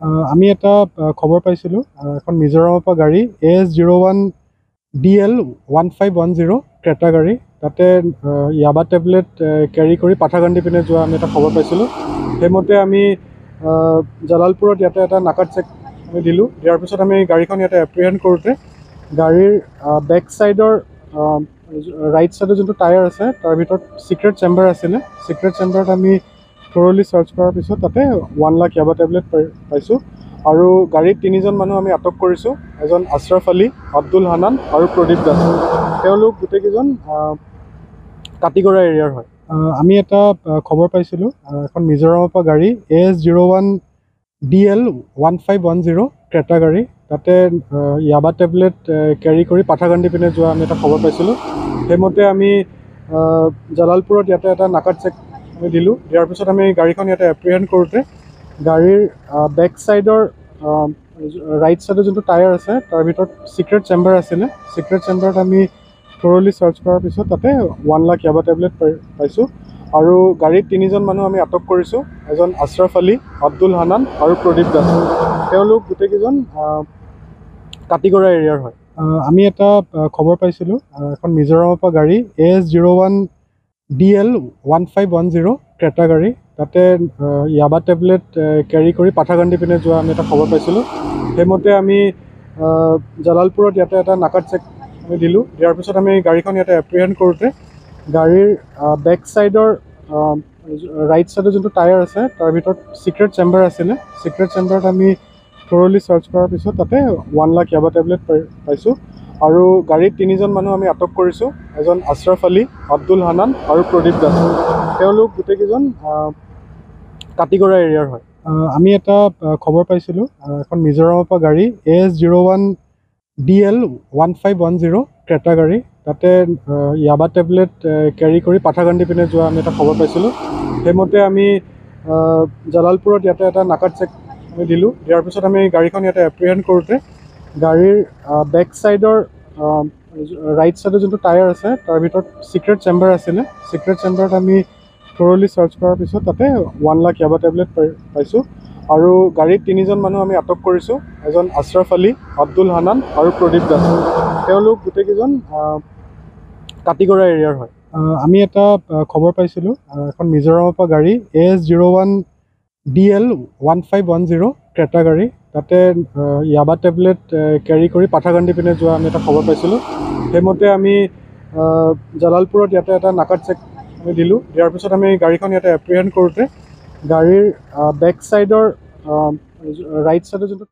আমি এটা খবৰ পাইছিলোঁ এখন মিজোৰামৰ পৰা গাড়ী AS01 DL 1510 ক্ৰেটা গাড়ী তাতে ইয়াবা টেবলেট কেৰি কৰি পাঠাগাণ্ডি পিনে যোৱা আমি এটা খবৰ পাইছিলোঁ। সেইমতে আমি জালালপুৰত ইয়াতে এটা নাকাত চেক আমি দিলোঁ। দিয়াৰ পিছত আমি গাড়ীখন ইয়াতে এপ্ৰিহেণ্ড কৰোঁতে গাড়ীৰ বেক ছাইডৰ ৰাইট ছাইডৰ যোনটো টায়াৰ আছে তাৰ ভিতৰত ছিক্ৰেট চেম্বাৰ আছিলে। ছিক্ৰেট চেম্বাৰত আমি থৰলি চাৰ্চ কৰাৰ পিছত তাতে 1 লাখ ইয়াবা টেবলেট পাইছোঁ। আৰু গাড়ীত 3জন মানুহ আমি আটক কৰিছোঁ। এজন আশ্ৰফ আলী, আব্দুল হানান আৰু প্ৰদীপ দাস। তেওঁলোক গোটেইকেইজন কাটিগড়া এৰিয়াৰ হয়। আমি এটা খবৰ পাইছিলোঁ এখন মিজোৰামৰ পৰা গাড়ী AS01 DL 1510 ক্ৰেটা গাড়ী তাতে ইয়াবা টেবলেট কেৰি কৰি পাঠাগাণ্ডি পিনে যোৱা আমি এটা খবৰ পাইছিলোঁ। সেইমতে আমি জালালপুৰত ইয়াতে এটা নাকাত চেক আমি দিলোঁ। দিয়াৰ পিছত আমি গাড়ীখন ইয়াতে এপ্ৰিহেণ্ড কৰোঁতে গাড়ীৰ বেক ছাইডৰ ৰাইট ছাইডৰ যোনটো টায়াৰ আছে তাৰ ভিতৰত ছিক্ৰেট চেম্বাৰ আছিলে। ছিক্ৰেট চেম্বাৰত আমি থৰলি চাৰ্চ কৰাৰ পিছত তাতে 1 লাখ ইয়াবা টেবলেট পাইছোঁ। আৰু গাড়ীত 3জন মানুহ আমি আটক কৰিছোঁ। এজন আশ্ৰফ আলী, আব্দুল হানান আৰু প্ৰদীপ দাস। তেওঁলোক গোটেইকেইজন কাটিগড়া এৰিয়াৰ হয়। আমি এটা খবৰ পাইছিলোঁ এখন মিজোৰামৰ পৰা গাড়ী AS01 DL 1510 ক্ৰেটা গাড়ী তাতে ইয়াবা টেবলেট কেৰি কৰি পাঠাগাণ্ডি পিনে যোৱা আমি এটা খবৰ পাইছিলোঁ। সেইমতে আমি জালালপুৰত ইয়াতে এটা নাকাত চেক আমি দিলোঁ। দিয়াৰ পিছত আমি গাড়ীখন ইয়াতে এপ্ৰিহেণ্ড কৰোঁতে গাড়ীৰ বেক ছাইডৰ ৰাইট ছাইডৰ যোনটো টায়াৰ আছে তাৰ ভিতৰত ছিক্ৰেট চেম্বাৰ আছিলে। ছিক্ৰেট চেম্বাৰত আমি থৰলি চাৰ্চ কৰাৰ পিছত তাতে 1 লাখ ইয়াবা টেবলেট পাইছোঁ। আৰু গাড়ীত 3জন মানুহ আমি আটক কৰিছোঁ। এজন আশ্ৰফ আলী, আব্দুল হানান আৰু প্ৰদীপ দাস। তেওঁলোক গোটেইকেইজন কাটিগড়া এৰিয়াৰ হয়। আমি এটা খবৰ পাইছিলোঁ এখন মিজোৰামৰ পৰা গাড়ী AS01 DL 1510 ক্ৰেটা গাড়ী তাতে ইয়াবা টেবলেট কেৰি কৰি পাঠাগাণ্ডি পিনে যোৱা আমি এটা খবৰ পাইছিলোঁ। সেইমতে আমি জালালপুৰত ইয়াতে এটা নাকাত চেক আমি দিলোঁ। দিয়াৰ পিছত আমি গাড়ীখন ইয়াতে এপ্ৰিহেণ্ড কৰোঁতে গাড়ীৰ বেক ছাইডৰ ৰাইট ছাইডৰ যোনটো টায়াৰ আছে তাৰ ভিতৰত ছিক্ৰেট চেম্বাৰ আছিলে। ছিক্ৰেট চেম্বাৰত আমি থৰলি চাৰ্চ কৰাৰ পিছত তাতে 1 লাখ ইয়াবা টেবলেট পাইছোঁ। আৰু গাড়ীত 3জন মানুহ আমি আটক কৰিছোঁ। এজন আশ্ৰফ আলী, আব্দুল হানান আৰু প্ৰদীপ দাস। তেওঁলোক গোটেইকেইজন কাটিগড়া এৰিয়াৰ হয়। আমি এটা খবৰ পাইছিলোঁ এখন মিজোৰামৰ পৰা গাড়ী AS01 DL 1510 ক্ৰেটা গাড়ী তাতে ইয়াবা টেবলেট কেৰি কৰি পাঠাগাণ্ডি পিনে যোৱা আমি এটা খবৰ পাইছিলোঁ। সেইমতে আমি জালালপুৰত ইয়াতে এটা নাকাত চেক আমি দিলোঁ। দিয়াৰ পিছত আমি গাড়ীখন ইয়াতে এপ্ৰিহেণ্ড কৰোঁতে গাড়ীৰ বেক ছাইডৰ ৰাইট ছাইডৰ যোনটো